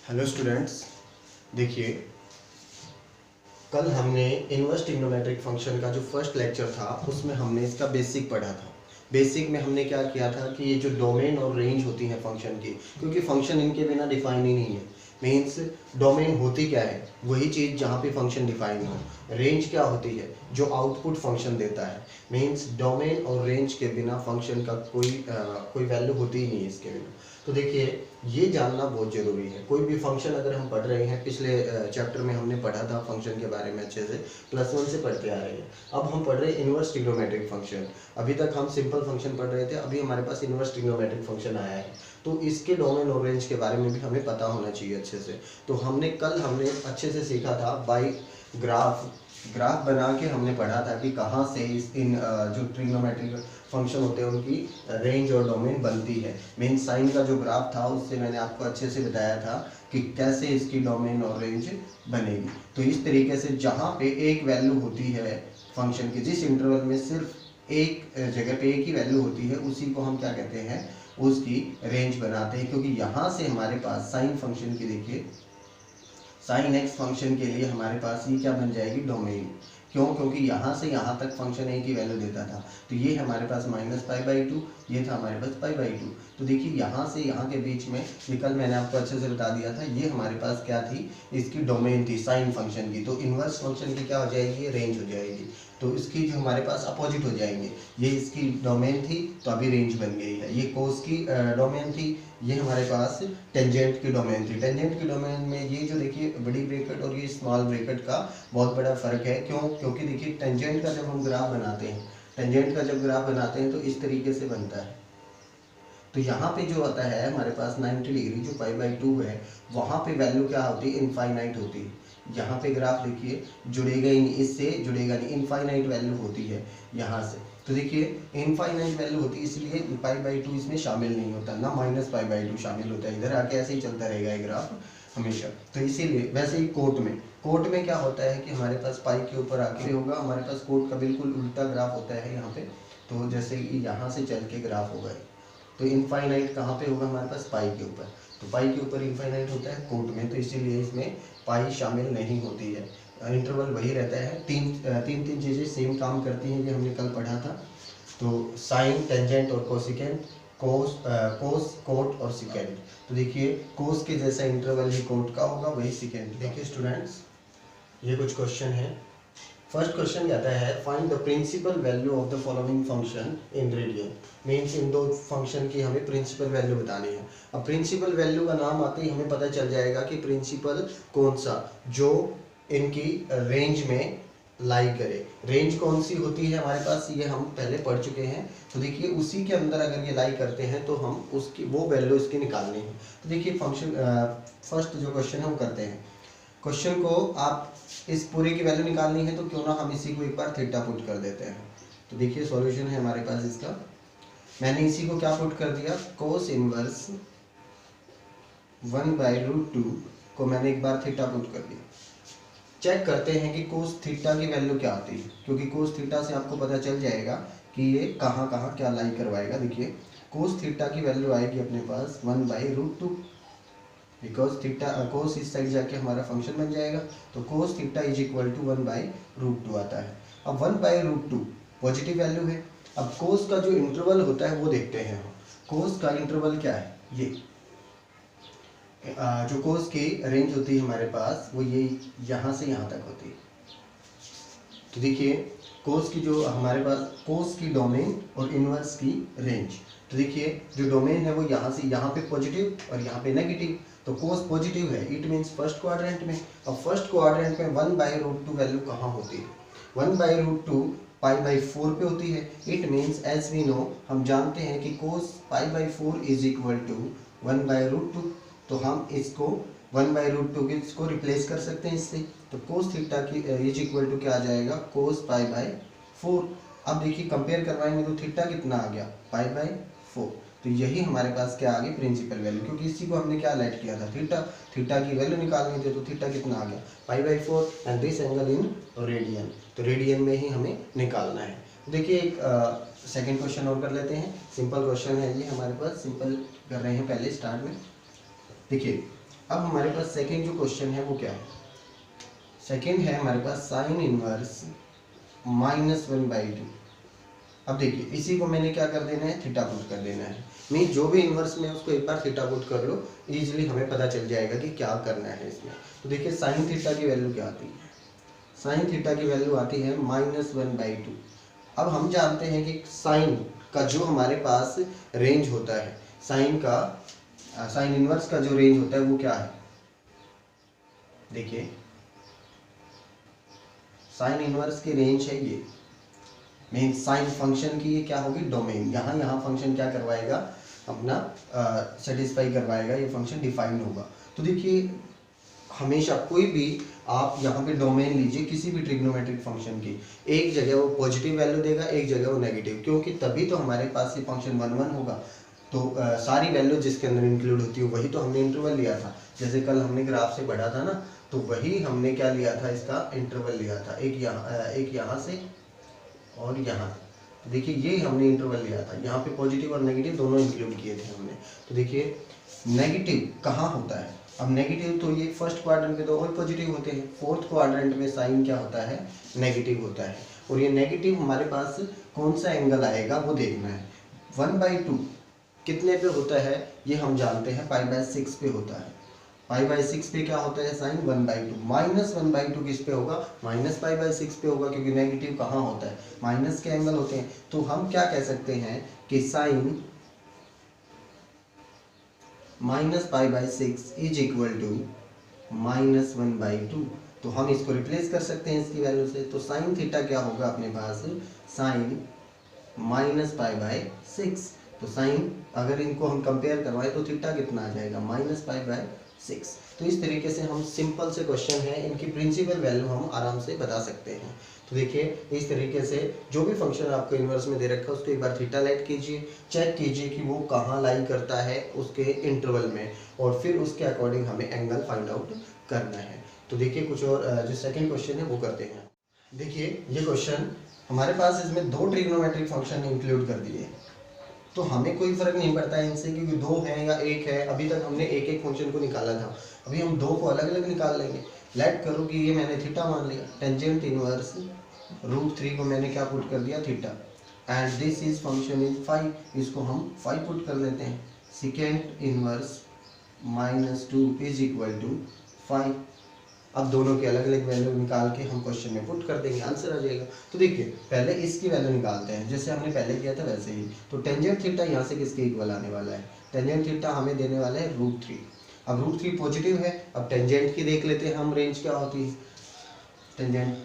Hello students, देखिए कल हमने इनवर्स ट्रिग्नोमेट्रिक फंक्शन का जो फर्स्ट लेक्चर था उसमें हमने इसका बेसिक पढ़ा था। बेसिक में हमने क्या किया था कि ये जो डोमेन और रेंज होती है फंक्शन की, क्योंकि फंक्शन इनके बिना डिफाइन ही नहीं है। मीन्स डोमेन होती क्या है, वही चीज़ जहाँ पे फंक्शन डिफाइन हो। रेंज क्या होती है, जो आउटपुट फंक्शन देता है। मीन्स डोमेन और रेंज के बिना फंक्शन का कोई वैल्यू होती ही नहीं है इसके बिना। तो देखिए ये जानना बहुत ज़रूरी है। कोई भी फंक्शन अगर हम पढ़ रहे हैं, पिछले चैप्टर में हमने पढ़ा था फंक्शन के बारे में अच्छे से, +1 से पढ़ते आ रहे हैं। अब हम पढ़ रहे हैं इनवर्स ट्रिग्नोमेट्रिक फंक्शन। अभी तक हम सिंपल फंक्शन पढ़ रहे थे, अभी हमारे पास इनवर्स ट्रिग्नोमेट्रिक फंक्शन आया है। तो इसके डोमेन और रेंज के बारे में भी हमें पता होना चाहिए अच्छे से। तो हमने अच्छे से सीखा था बाई ग्राफ बना के हमने पढ़ा था कि कहाँ से जो ट्रिग्नोमेट्रिक फंक्शन होते हैं उनकी रेंज और डोमेन बनती है। मेन साइन का जो ग्राफ था उससे मैंने आपको अच्छे से बताया था कि कैसे इसकी डोमेन और रेंज बनेगी। तो इस तरीके से जहाँ पे एक वैल्यू होती है फंक्शन की, जिस इंटरवल में सिर्फ एक जगह पे एक ही वैल्यू होती है, उसी को हम क्या कहते हैं, उसकी रेंज बनाते हैं। क्योंकि यहाँ से हमारे पास साइन फंक्शन की, देखिए साइन एक्स फंक्शन के लिए हमारे पास ये क्या बन जाएगी, डोमेन। क्यों? क्योंकि यहाँ से यहाँ तक फंक्शन एक ही वैल्यू देता था। तो ये हमारे पास -π/2, ये था हमारे पास π/2। तो देखिए यहाँ से यहाँ के बीच में, ये कल मैंने आपको अच्छे से बता दिया था, ये हमारे पास क्या थी, इसकी डोमेन थी साइन फंक्शन की। तो इनवर्स फंक्शन की क्या हो जाएगी, ये रेंज हो जाएगी। तो इसकी जो हमारे पास अपोजिट हो जाएंगे, ये इसकी डोमेन थी तो अभी रेंज बन गई है। ये कोस की डोमेन थी, ये हमारे पास टेंजेंट की डोमेन थी। टेंजेंट की डोमेन में ये जो देखिए बड़ी ब्रैकेट और ये स्मॉल ब्रैकेट का बहुत बड़ा फर्क है। क्यों? क्योंकि देखिए टेंजेंट का जब हम ग्राफ बनाते हैं, टेंजेंट का जब ग्राफ बनाते हैं तो इस तरीके से बनता है। तो यहाँ पे जो होता है हमारे पास 90 डिग्री, जो π/2 है, वहाँ पे वैल्यू क्या होती है, इनफाइनाइट होती है। यहाँ पे ग्राफ देखिए जुड़ेगा ही नहीं, इससे जुड़ेगा नहीं, इनफाइनाइट वैल्यू होती है यहाँ से। तो देखिए इनफाइनाइट वैल्यू होती है, इसलिए π/2 इसमें शामिल नहीं होता, ना -π/2 शामिल होता है। इधर आके ऐसे ही चलता रहेगा ये ग्राफ हमेशा। तो इसीलिए वैसे ही कोट में क्या होता है कि हमारे पास पाई के ऊपर आके होगा, हमारे पास कोट का बिल्कुल उल्टा ग्राफ होता है यहाँ पे। तो जैसे यहाँ से चल के ग्राफ होगा, तो इनफाइनाइट कहाँ पे होगा, हमारे पास पाई के ऊपर। तो पाई के ऊपर इनफाइनाइट होता है कोट में, तो इसीलिए इसमें पाई शामिल नहीं होती है। इंटरवल वही रहता है। तीन चीज़ें सेम काम करती हैं, ये हमने कल पढ़ा था। तो साइन, टेंजेंट और कोसिकेंट, कोस, कोट और सिकेंट। तो देखिए कोस के जैसा इंटरवल ही कोट का होगा, वही सिकेंट। देखिए स्टूडेंट्स, ये कुछ क्वेश्चन है। फर्स्ट क्वेश्चन कहता है find the principal value of the following function in radian. Means in दो फंक्शन की हमें प्रिंसिपल वैल्यू बतानी है। अब प्रिंसिपल वैल्यू का नाम आते ही हमें पता चल जाएगा कि प्रिंसिपल कौन सा, जो इनकी रेंज में लाई करे। रेंज कौन सी होती है हमारे पास, ये हम पहले पढ़ चुके हैं। तो देखिए उसी के अंदर अगर ये लाई करते हैं तो हम उसकी वो वैल्यू इसकी निकालनी है। तो देखिए फंक्शन फर्स्ट जो क्वेश्चन है हम करते हैं। क्वेश्चन को आप इस पूरे की वैल्यू निकालनी है, तो क्यों ना हम इसी को एक बार थीटा पुट कर देते हैं। तो देखिए सॉल्यूशन है हमारे पास इसका। मैंने इसी को क्या पुट कर दिया, कोस इनवर्स 1/√2 को मैंने एक बार थीटा पुट कर दिया। चेक करते हैं कि कोस थीटा की वैल्यू क्या आती है, क्योंकि कोस थीटा से आपको पता चल जाएगा कि ये कहाँ कहाँ क्या लाई करवाएगा। देखिए कोस थीटा की वैल्यू आएगी अपने पास 1/√2, बिकॉज थीटा कोस इस साइड जाके हमारा फंक्शन बन जाएगा। तो cos theta is equal to 1/√2 आता है। अब 1/√2 पॉजिटिव वैल्यू है। अब कोस का जो इंटरवल होता है वो देखते हैं हम। कोस का इंटरवल क्या है, ये जो कोस की रेंज होती है हमारे पास, वो ये यहाँ से यहाँ तक होती है। तो देखिए कोस की जो हमारे पास कोस की डोमेन और इनवर्स की रेंज। तो देखिए जो डोमेन है वो यहाँ से यहाँ पे पॉजिटिव और यहाँ पे नेगेटिव। तो कोस पॉजिटिव है, इट मीन्स फर्स्ट क्वाड्रेंट में। अब फर्स्ट क्वाड्रेंट में 1/√2 वैल्यू कहाँ होती है, 1/√2 π/4 पे होती है। It means as we know, हम जानते हैं कि कोस π/4 इज इक्वल टू 1/√2। तो हम इसको 1/√2 के इसको रिप्लेस कर सकते हैं इससे। तो कोस थीटा की इज इक्वल टू क्या आ जाएगा, कोस π/4। अब देखिए कंपेयर करवाएंगे तो थीटा कितना आ गया, π/4। तो यही हमारे पास क्या आ गई, प्रिंसिपल वैल्यू। क्योंकि इसी को हमने क्या लेट किया था, थीटा की वैल्यू निकालनी थी। तो थीटा कितना आ गया, π/4 and this angle in radian. तो रेडियन में ही हमें निकालना है। देखिए एक सेकंड क्वेश्चन और कर लेते हैं। सिंपल क्वेश्चन है ये हमारे पास, सिंपल कर रहे हैं पहले स्टार्ट में। देखिए अब हमारे पास सेकेंड जो क्वेश्चन है वो क्या है, सेकेंड है हमारे पास साइन इनवर्स -1/2। अब देखिए इसी को मैंने क्या कर देना है, थीटा पुट कर देना है। मीन जो भी इन्वर्स में उसको एक बार थीटा पुट कर लो, इजीली हमें पता चल जाएगा कि क्या करना है इसमें। तो देखिए साइन थीटा की वैल्यू क्या आती है, साइन थीटा की वैल्यू आती है -1/2। अब हम जानते हैं कि साइन का जो हमारे पास रेंज होता है, साइन का साइन इनवर्स का जो रेंज होता है वो क्या है, देखिए साइन इनवर्स की रेंज है ये, मीन साइन फंक्शन की ये क्या होगी, डोमेन। यहाँ फंक्शन क्या करवाएगा, अपना सेटिस्फाई करवाएगा, ये फंक्शन डिफाइंड होगा। तो देखिए हमेशा कोई भी आप यहाँ पे डोमेन लीजिए किसी भी ट्रिग्नोमेट्रिक फंक्शन की, एक जगह वो पॉजिटिव वैल्यू देगा, एक जगह वो नेगेटिव, क्योंकि तभी तो हमारे पास ये फंक्शन 1 1 होगा। तो सारी वैल्यू जिसके अंदर इंक्लूड होती है वही तो हमने इंटरवल लिया था, जैसे कल हमने ग्राफ से पढ़ा था ना, तो वही हमने क्या लिया था, इसका इंटरवल लिया था, एक यहाँ से और यहाँ। तो देखिए ये हमने इंटरवल लिया था, यहाँ पे पॉजिटिव और नेगेटिव दोनों इंक्लूड किए थे हमने। तो देखिए नेगेटिव कहाँ होता है, अब नेगेटिव तो ये फर्स्ट क्वाड्रेंट में तो और पॉजिटिव होते हैं, फोर्थ क्वाड्रेंट में साइन क्या होता है, नेगेटिव होता है। और ये नेगेटिव हमारे पास कौन सा एंगल आएगा वो देखना है। 1/2 कितने पे होता है ये हम जानते हैं, π/6 पे होता है। π/6 पे क्या होता है, साइन 1/2। -1/2 किस पे होगा, -π/6 पे होगा, क्योंकि नेगेटिव कहाँ होता है, माइनस के एंगल होते हैं। तो हम क्या कह सकते हैं कि साइन -π/6 इज इक्वल टू -1/2। तो हम इसको रिप्लेस कर सकते हैं इसकी वैल्यू से। तो साइन थीटा क्या होगा अपने पास, साइन -π/6। तो साइन अगर इनको हम कंपेयर करवाएं तो थीटा कितना आ जाएगा, -π/6। तो इस तरीके से हम सिंपल से क्वेश्चन है, इनकी प्रिंसिपल वैल्यू हम आराम से बता सकते हैं। तो देखिए इस तरीके से जो भी फंक्शन आपको इन्वर्स में दे रखा है उसको एक बार थीटा लेट कीजिए, चेक कीजिए कि वो कहाँ लाई करता है उसके इंटरवल में, और फिर उसके अकॉर्डिंग हमें एंगल फाइंड आउट करना है। तो देखिए कुछ और जो सेकंड क्वेश्चन है वो करते हैं। देखिए ये क्वेश्चन हमारे पास, इसमें 2 ट्रिग्नोमेट्रिक फंक्शन इंक्लूड कर दिए, तो हमें कोई फर्क नहीं पड़ता है इनसे, क्योंकि 2 है या 1 है। अभी तक हमने एक एक फंक्शन को निकाला था, अभी हम 2 को अलग अलग निकाल लेंगे। लेट करो कि ये मैंने थीटा मान लिया, टेंजेंट इनवर्स √3 को मैंने क्या पुट कर दिया, theta, and this is function is 5, इसको हम 5 पुट कर लेते हैं। Second inverse -2 is equal to 5। अब दोनों की अलग अलग वैल्यू निकाल के हम क्वेश्चन में पुट कर देंगे, आंसर आ जाएगा। तो देखिए पहले इसकी वैल्यू निकालते हैं, जैसे हमने पहले किया था वैसे ही। तो टेंजेंट थीटा यहाँ से किसके इक्वल आने वाला है, टेंजेंट थीटा हमें देने वाला है √3। अब √3 पॉजिटिव है। अब टेंजेंट की देख लेते हैं हम, रेंज क्या होती है, टेंजेंट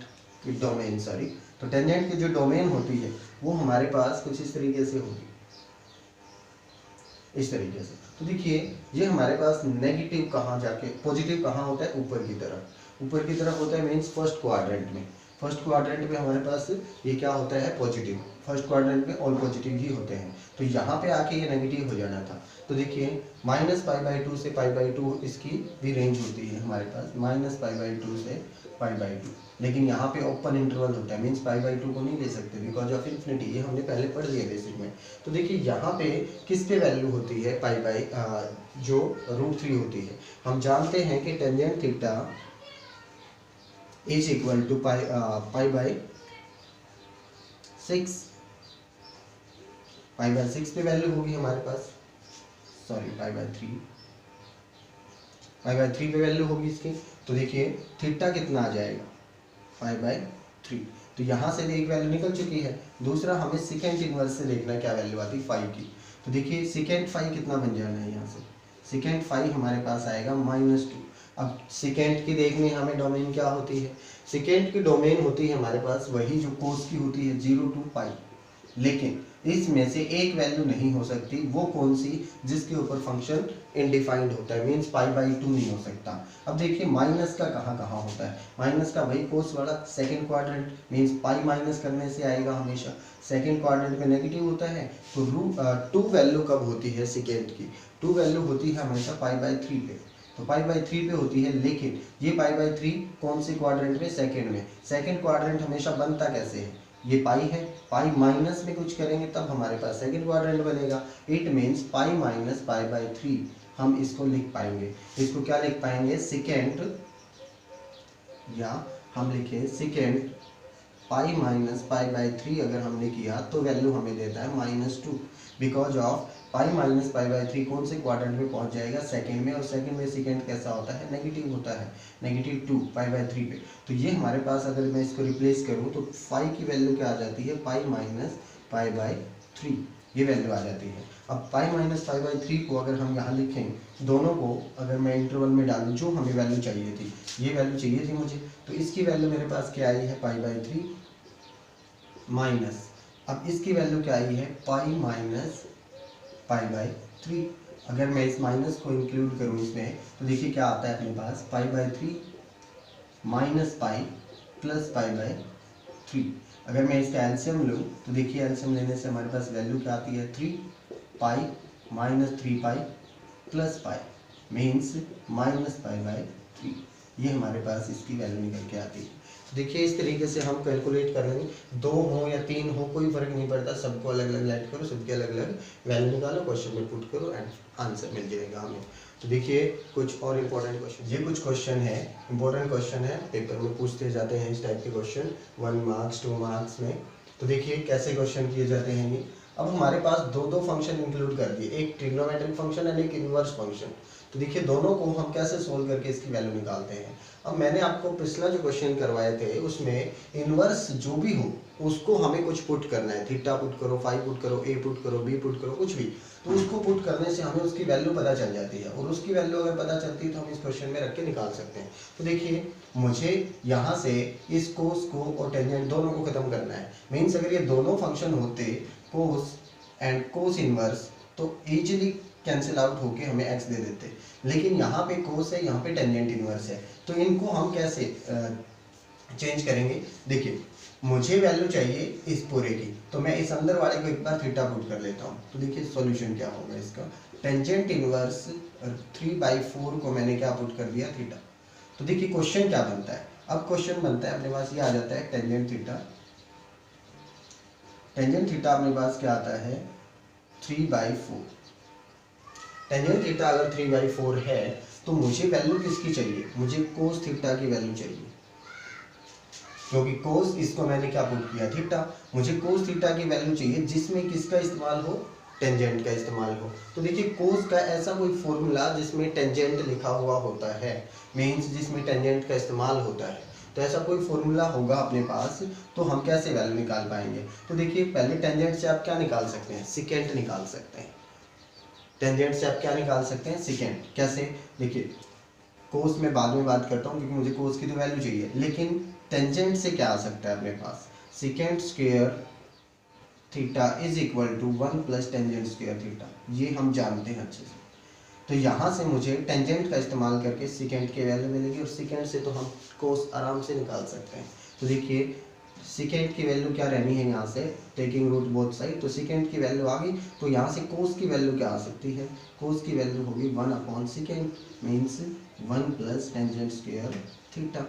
की डोमेन, सॉरी। तो टेंजेंट की जो डोमेन होती है वो हमारे पास कुछ इस तरीके से होगी, इस तरीके से। तो देखिए ये हमारे पास नेगेटिव कहाँ जाके पॉजिटिव कहाँ होता है, ऊपर की तरफ, ऊपर की तरफ होता है, मीन्स फर्स्ट क्वाड्रेंट में। फर्स्ट क्वाड्रेंट में हमारे पास ये क्या होता है, पॉजिटिव। फर्स्ट क्वाड्रेंट में ऑल पॉजिटिव ही होते हैं, तो यहाँ पे आके ये नेगेटिव हो जाना था। तो देखिए -π/2 से π/2 इसकी भी रेंज होती है हमारे पास, -π/2 से π/2। लेकिन यहाँ पे ओपन इंटरवल होता है, मीन्स π/2 को नहीं ले सकते बिकॉज ऑफ इन्फिनिटी, ये हमने पहले पढ़ लिया बेसिक में। तो देखिए यहाँ पे किस पे वैल्यू होती है, जो √3 होती है। हम जानते हैं कि tangent theta is equal to π/6, π/6 पे वैल्यू होगी हमारे पास, सॉरी π/3 पे वैल्यू होगी इसकी। तो देखिए थीटा कितना आ जाएगा, π/3। तो यहाँ से एक वैल्यू निकल चुकी है। दूसरा हमें सेकेंड इनवर्स से देखना क्या वैल्यू आती है, 5 की। तो देखिए सेकेंड 5 कितना बन जाना है, यहाँ से सेकेंड 5 हमारे पास आएगा -2। अब सेकेंड की देखनी हमें डोमेन क्या होती है, सेकेंड की डोमेन होती है हमारे पास वही जो कोस की होती है 0 to π, लेकिन इसमें से एक वैल्यू नहीं हो सकती, वो कौन सी, जिसके ऊपर फंक्शन इनडिफाइंड होता है, मीन्स π/2 नहीं हो सकता। अब देखिए माइनस का कहाँ कहाँ होता है, माइनस का वही कोस वाला second quadrant, means pi minus करने से आएगा हमेशा। सेकंड क्वाड्रेंट में नेगेटिव होता है, तो 2 वैल्यू कब होती है सेकेंड की, 2 वैल्यू होती है हमेशा π/3 पे। तो π/3 पे होती है, लेकिन ये π/3 कौन से क्वाड्रेंट में, सेकंड में। सेकंड क्वाड्रेंट हमेशा बनता कैसे है, ये पाई है, पाई माइनस में कुछ करेंगे तब हमारे पास सेकंड क्वाड्रेंट बनेगा। इट मीन्स पाई - π/3 हम इसको लिख पाएंगे। इसको क्या लिख पाएंगे, सेकेंड, या हम लिखें second pi minus pi by 3 अगर हमने किया तो वैल्यू हमें देता है -2, because of pi minus pi by 3 कौन से क्वाड्रेंट में पहुंच जाएगा, सेकंड में, और सेकंड में सेकंड कैसा होता है, नेगेटिव होता है, -2 पाई बाई 3 पे। तो ये हमारे पास अगर मैं इसको रिप्लेस करूँ तो फाई की वैल्यू क्या आ जाती है, पाई माइनस पाई बाई 3, ये वैल्यू आ जाती है। अब पाई माइनस पाई बाई 3 को अगर हम यहाँ लिखें, दोनों को अगर मैं इंटरवल में डालूँ, जो हमें वैल्यू चाहिए थी, ये वैल्यू चाहिए थी मुझे, तो इसकी वैल्यू मेरे पास क्या आई है, पाई बाई 3 माइनस, अब इसकी वैल्यू क्या आई है, पाई माइनस पाई बाई 3। अगर मैं इस माइनस को इंक्लूड करूँ इसमें तो देखिए क्या आता है अपने पास, pi by 3 minus pi plus pi by 3। अगर मैं इसका एलसीएम लूँ तो देखिए एलसीएम लेने से हमारे पास वैल्यू क्या आती है, 3 pi minus 3 pi plus pi, means minus pi by 3। ये हमारे पास इसकी वैल्यू निकल के आती है। देखिए इस तरीके से हम कैलकुलेट कर लेंगे, 2 हो या 3 हो कोई फर्क नहीं पड़ता, सबको अलग अलग लाइट करो, सबके अलग अलग वैल्यू निकालो, क्वेश्चन में पुट करो एंड आंसर मिल जाएगा हमें। तो देखिए कुछ और इम्पोर्टेंट क्वेश्चन, ये कुछ क्वेश्चन है, इंपॉर्टेंट क्वेश्चन है, पेपर में पूछते जाते हैं इस टाइप के क्वेश्चन 1 मार्क्स 2 मार्क्स में। तो देखिए कैसे क्वेश्चन किए जाते हैं ये। अब हमारे पास दो फंक्शन इंक्लूड कर दिए, एक ट्रिग्नोमेट्रिक फंक्शन एंड एक इनवर्स फंक्शन। तो देखिए दोनों को हम कैसे सोल्व करके इसकी वैल्यू निकालते हैं। अब मैंने आपको पिछला जो क्वेश्चन करवाए थे उसमें इनवर्स जो भी हो उसको हमें कुछ पुट करना है, थीटा पुट करो, फाई पुट करो, ए पुट करो, बी पुट करो, कुछ भी, तो उसको पुट करने से हमें उसकी वैल्यू पता चल जाती है, और उसकी वैल्यू अगर पता चलती है तो हम इस क्वेश्चन में रख के निकाल सकते हैं। तो देखिए मुझे यहाँ से इस कोस को और टेंजेंट दोनों को खत्म करना है। मीन्स अगर ये दोनों फंक्शन होते कोस एंड कोस इनवर्स तो इजीली कैंसिल आउट होके हमें x दे देते, लेकिन यहाँ पे कोस है, यहाँ पे टेंजेंट इनवर्स है, तो इनको हम कैसे चेंज करेंगे। देखिए मुझे वैल्यू चाहिए इस पूरे की, तो मैं इस अंदर वाले को एक बार थीटा पुट कर लेता हूँ। तो देखिए सॉल्यूशन क्या होगा इसका, टेंजेंट इनवर्स 3/4 को मैंने क्या पुट कर दिया, थीटा। तो देखिए क्वेश्चन क्या बनता है, अब क्वेश्चन बनता है अपने पास ये आ जाता है टेंजेंट थीटा, टेंजेंट थीटा अपने पास क्या आता है 3/4। टेंजेंट थीटा अगर 3/4 है तो मुझे वैल्यू किसकी चाहिए, मुझे कोस थीटा की वैल्यू चाहिए, क्योंकि कोस इसको मैंने क्या पुट किया, थीटा। मुझे कोस थीटा की वैल्यू चाहिए जिसमें किसका इस्तेमाल हो, टेंजेंट का इस्तेमाल हो। तो देखिए कोस का ऐसा कोई फॉर्मूला जिसमें टेंजेंट लिखा हुआ होता है, मीन्स जिसमें टेंजेंट का इस्तेमाल होता है, तो ऐसा कोई फॉर्मूला होगा अपने पास, तो हम कैसे वैल्यू निकाल पाएंगे। तो देखिए पहले टेंजेंट से आप क्या निकाल सकते हैं, सेकेंड निकाल सकते हैं। टेंजेंट से आप क्या निकाल सकते हैं, सेकेंड। कैसे, देखिए कोस में बाद में बात करता हूँ क्योंकि मुझे कोस की तो वैल्यू चाहिए, लेकिन टेंजेंट से क्या आ सकता है अपने पास, second square theta is equal to 1 plus tangent square theta, ये हम जानते हैं अच्छे से। तो यहाँ से मुझे टेंजेंट का इस्तेमाल करके सेकेंड की वैल्यू मिलेगी, और सेकेंड से तो हम कोस आराम से निकाल सकते हैं। तो देखिए सेकेंड की वैल्यू क्या रहनी है, यहाँ से टेकिंग रूट बोथ साइड, तो सेकेंड की वैल्यू आ गई, तो यहाँ से कोस की वैल्यू क्या आ सकती है, कोस की वैल्यू होगी 1/सेकेंड, means 1 plus tangent square theta.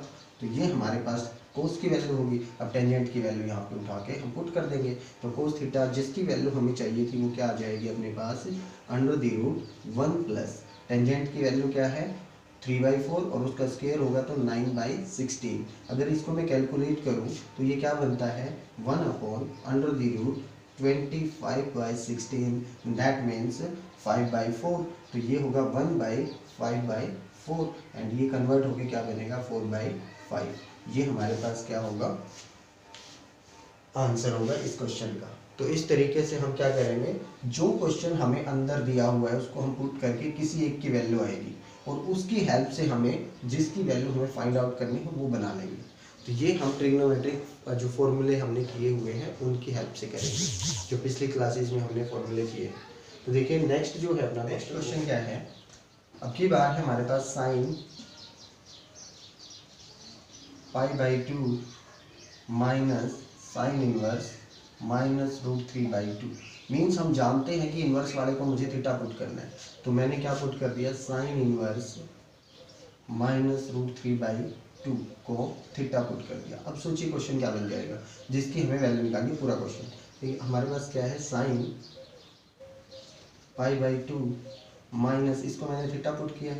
तो ये हमारे पास कोस की वैल्यू होगी। अब टेंजेंट की वैल्यू यहाँ पे उठा के हम पुट कर देंगे, तो कोस थीटा जिसकी वैल्यू हमें चाहिए थी वो क्या आ जाएगी अपने पास, √1 प्लस टेंजेंट की वैल्यू क्या है 3/4, और उसका स्क्वायर होगा तो 9/16। अगर इसको मैं कैलकुलेट करूँ तो ये क्या बनता है 1/√25/16, दैट मीन्स 5/4। तो ये होगा 1/5/4, एंड ये कन्वर्ट होके क्या बनेगा 4/5। ये हमारे पास क्या होगा, आंसर होगा इस क्वेश्चन का। तो इस तरीके से हम क्या करेंगे, जो क्वेश्चन हमें अंदर दिया हुआ है उसको हम पुट करके किसी एक की वैल्यू आएगी, और उसकी हेल्प से हमें जिसकी वैल्यू हमें फाइंड आउट करनी है वो बना लेंगे। तो ये हम ट्रिग्नोमेट्रिक जो फॉर्मूले हमने किए हुए हैं उनकी हेल्प से करेंगे, जो पिछली क्लासेज में हमने फॉर्मूले किए। तो देखिए नेक्स्ट जो है अपना नेक्स्ट क्वेश्चन क्या है, अब की बार है हमारे पास sine π/2 minus sine inverse -√3/2। Means हम जानते हैं कि इनवर्स वाले को मुझे थीटा पुट करना है, तो मैंने क्या पुट कर दिया, साइन इनवर्स -√3/2 को थीटा पुट कर दिया। अब सोचिए क्वेश्चन क्या बन जाएगा, जिसकी हमें वैल्यू निकालनी, पूरा क्वेश्चन। हमारे पास क्या है, साइन π/2 माइनस इसको मैंने थीटा पुट किया।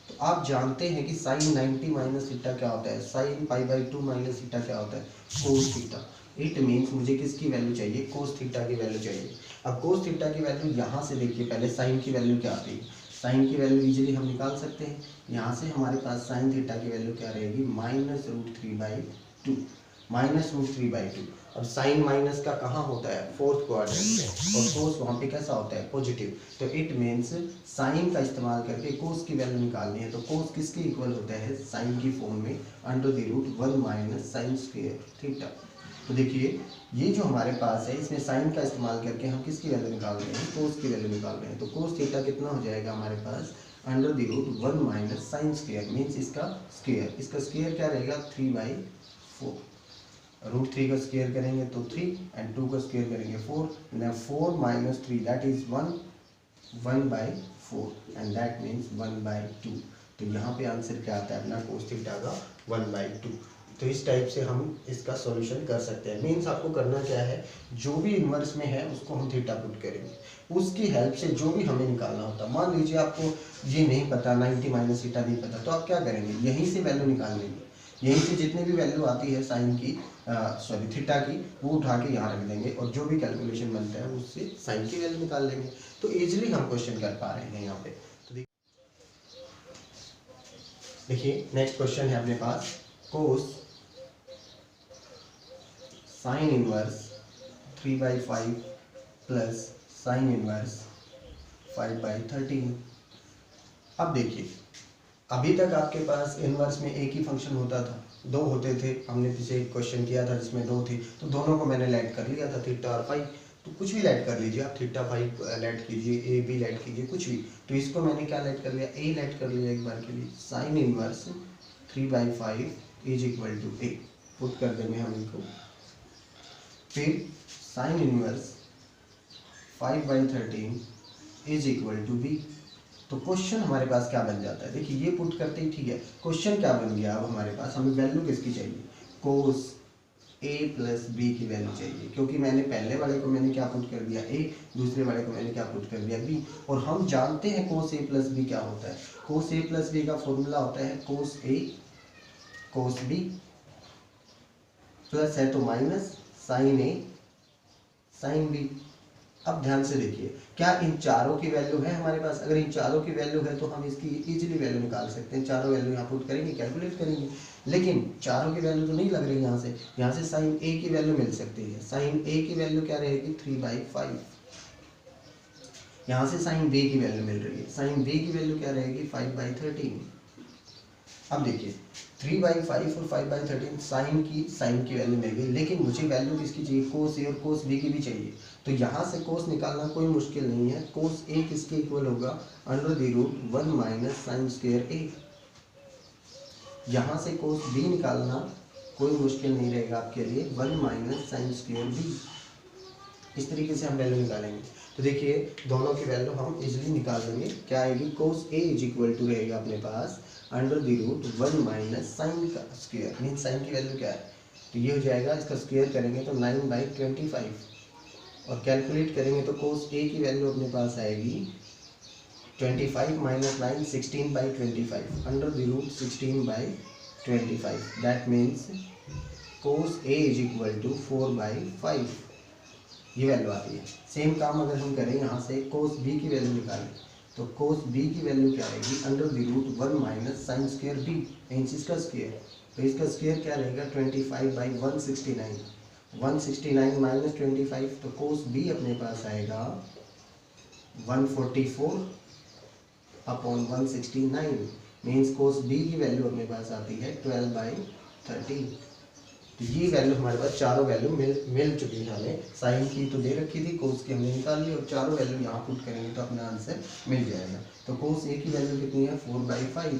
तो आप जानते हैं कि साइन 90 माइनस थीटा क्या होता है, साइन π/2 माइनस थीटा क्या होता है, कोस थीटा। इट मीन्स मुझे किसकी वैल्यू चाहिए, कोस थीटा की वैल्यू चाहिए। अब कोस थीटा की वैल्यू यहाँ से देखिए, पहले साइन की वैल्यू क्या आती है, साइन की वैल्यू इजीली हम निकाल सकते हैं। यहाँ से हमारे पास साइन थीटा की वैल्यू क्या रहेगी, -√3/2, -√3/2। अब साइन माइनस का कहाँ होता है, फोर्थ क्वाड्रेंट में, और कोस वहाँ पे कैसा होता है, पॉजिटिव। तो इट मीन्स साइन का इस्तेमाल करके कोस की वैल्यू निकालनी है। तो कोस किसके इक्वल होता है, साइन की फॉर्म में √1 - sin स्क्वायर थीटा। तो देखिए ये जो हमारे पास है, इसमें साइन का इस्तेमाल करके हम किसकी वैल्यू निकाल रहे हैं, कोस की वैल्यू निकाल रहे हैं। तो कोस थीटा कितना हो जाएगा हमारे पास, √1 - sin स्क्वायर, मीन्स इसका स्क्वायर। इसका स्क्वायर क्या रहेगा, 3/4। √3 का स्क्वायर करेंगे तो 3 एंड 2 का स्क्वायर करेंगे 4, 4 - 3 that is 1/4 and that means 1/2। तो यहाँ पे आंसर क्या आता है अपना, कोस थीटा का 1/2। तो इस टाइप से हम इसका सॉल्यूशन कर सकते हैं। मीन्स आपको करना क्या है, जो भी इन्वर्स में है उसको हम थीटा पुट करेंगे, उसकी हेल्प से जो भी हमें निकालना होता है। मान लीजिए आपको ये नहीं पता, 90 माइनस थीटा नहीं पता, तो आप क्या करेंगे, यहीं से वैल्यू निकाल लेंगे। यहीं से जितनी भी वैल्यू आती है साइन की, सॉरी थीटा की, वो उठा के यहाँ रख देंगे और जो भी कैलकुलेशन बनता है उससे साइन की वैल्यू निकाल लेंगे। तो इजीली हम क्वेश्चन कर पा रहे हैं यहाँ पे। तो देखिए नेक्स्ट क्वेश्चन है अपने पास, cos sine inverse 3/5 plus sine inverse 5/13। अब देखिए अभी तक आपके पास इनवर्स में एक ही फंक्शन होता था, दो होते थे। हमने पीछे एक क्वेश्चन किया था जिसमें दो थी, तो दोनों को मैंने लेट कर लिया था, थीटा और फाई। तो कुछ भी लेट कर लीजिए आप, थीटा फाई लेट कीजिए, ए बी लेट कीजिए, कुछ भी। तो इसको मैंने क्या लेट कर लिया, ए लेट कर लिया एक बार के लिए। Sine inverse 3/5 is equal to A, put कर देंगे हम इनको। फिर sine inverse 5/13 is equal to B. तो क्वेश्चन हमारे पास क्या बन जाता है, देखिए ये पुट करते ही ठीक है। क्वेश्चन क्या बन गया, अब हमारे पास हमें वैल्यू किसकी चाहिए, कोस a प्लस बी की वैल्यू चाहिए। क्योंकि मैंने पहले वाले को मैंने क्या पुट कर दिया, a, दूसरे वाले को मैंने क्या पुट कर दिया, b। और हम जानते हैं कोस a प्लस बी क्या होता है। कोस a प्लस बी का फॉर्मूला होता है cos a cos b, plus है तो minus sine a sine b। अब ध्यान से देखिए, क्या इन चारों की वैल्यू है हमारे पास, अगर इन चारों की वैल्यू है तो हम इसकी इजीली वैल्यू निकाल सकते हैं। चारों वैल्यू यहाँ पुट करेंगे, कैलकुलेट करेंगे। लेकिन चारों की वैल्यू तो नहीं लग रही यहाँ से साइन ए की वैल्यू मिल सकती है। साइन ए की वैल्यू क्या रहेगी, 3/5। यहाँ से साइन बी की वैल्यू मिल रही है, साइन बी की वैल्यू क्या रहेगी, 5/13। अब देखिए 3/5 और 5/13 साइन की वैल्यू मिल गई, लेकिन मुझे वैल्यू किसकी चाहिए, कोस ए और कोस बी की भी चाहिए। तो यहाँ से कोस निकालना कोई मुश्किल नहीं है। कोस ए किसके इक्वल होगा, √1 - sin स्क्वायर ए। यहाँ से कोस बी निकालना कोई मुश्किल नहीं रहेगा आपके लिए, 1 - sin स्क्वायर बी। इस तरीके से हम वैल्यू निकालेंगे। तो देखिए दोनों की वैल्यू हम इजीली निकाल देंगे। क्या आएगी, कोस ए इज इक्वल टू रहेगा अपने पास √1 - sin का स्क्वायर, मीन साइन की वैल्यू क्या है, तो ये हो जाएगा, इसका स्क्वायर करेंगे तो 9/25 और कैलकुलेट करेंगे तो कोस ए की वैल्यू अपने पास आएगी 25 - 9 16/25 √16/25। That means cos A is equal to 4/5, ये वैल्यू आती है। सेम काम अगर हम करें यहाँ से कोस बी की वैल्यू निकालें, तो कोस बी की वैल्यू क्या आएगी, √1 - sin स्क्वायर बी, मीन्स इसका स्क्वायर। तो इसका स्क्वायर क्या रहेगा, 25/169, 169 - 25। तो कोस बी अपने पास आएगा 144/169, मीन्स कोस बी की वैल्यू अपने पास आती है 12/13। तो ये वैल्यू हमारे पास चारों वैल्यू मिल चुकी है हमें। साइन की तो दे रखी थी, कोस की हमने निकाल ली, और चारों वैल्यू यहाँ पुट करेंगे तो अपना आंसर मिल जाएगा। तो कोस ए की वैल्यू कितनी है, 4/5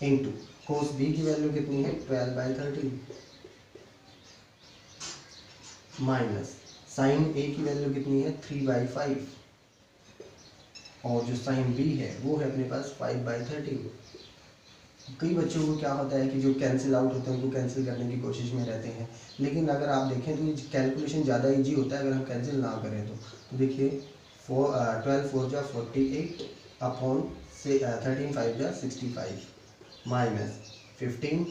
इंटू कोस बी की वैल्यू कितनी है, 12/13 माइनस साइन ए की वैल्यू कितनी है, 3/5, और जो साइन बी है वो है अपने पास 5/13। कई बच्चों को क्या होता है कि जो कैंसिल आउट होते हैं उनको कैंसिल करने की कोशिश में रहते हैं, लेकिन अगर आप देखें तो ये कैलकुलेशन ज़्यादा इजी होता है अगर हम कैंसिल ना करें तो। देखिए 12 4 जा 48 अपॉन से 13 5 जा 65 माइनस 15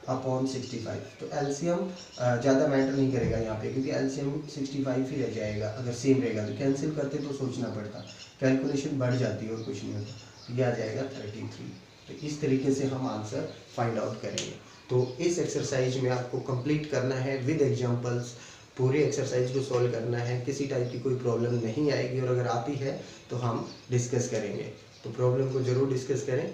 अपॉन 65। तो एलसीएम ज़्यादा मैटर नहीं करेगा यहाँ पे, क्योंकि एलसीएम 65 ही रह जाएगा। अगर सेम रहेगा तो कैंसिल करते तो सोचना पड़ता, कैलकुलेशन बढ़ जाती है और कुछ नहीं होता। तो ये आ जाएगा 33। तो इस तरीके से हम आंसर फाइंड आउट करेंगे। तो इस एक्सरसाइज में आपको कंप्लीट करना है विद एग्जांपल्स, पूरी एक्सरसाइज को सॉल्व करना है। किसी टाइप की कोई प्रॉब्लम नहीं आएगी, और अगर आती है तो हम डिस्कस करेंगे। तो प्रॉब्लम को ज़रूर डिस्कस करें।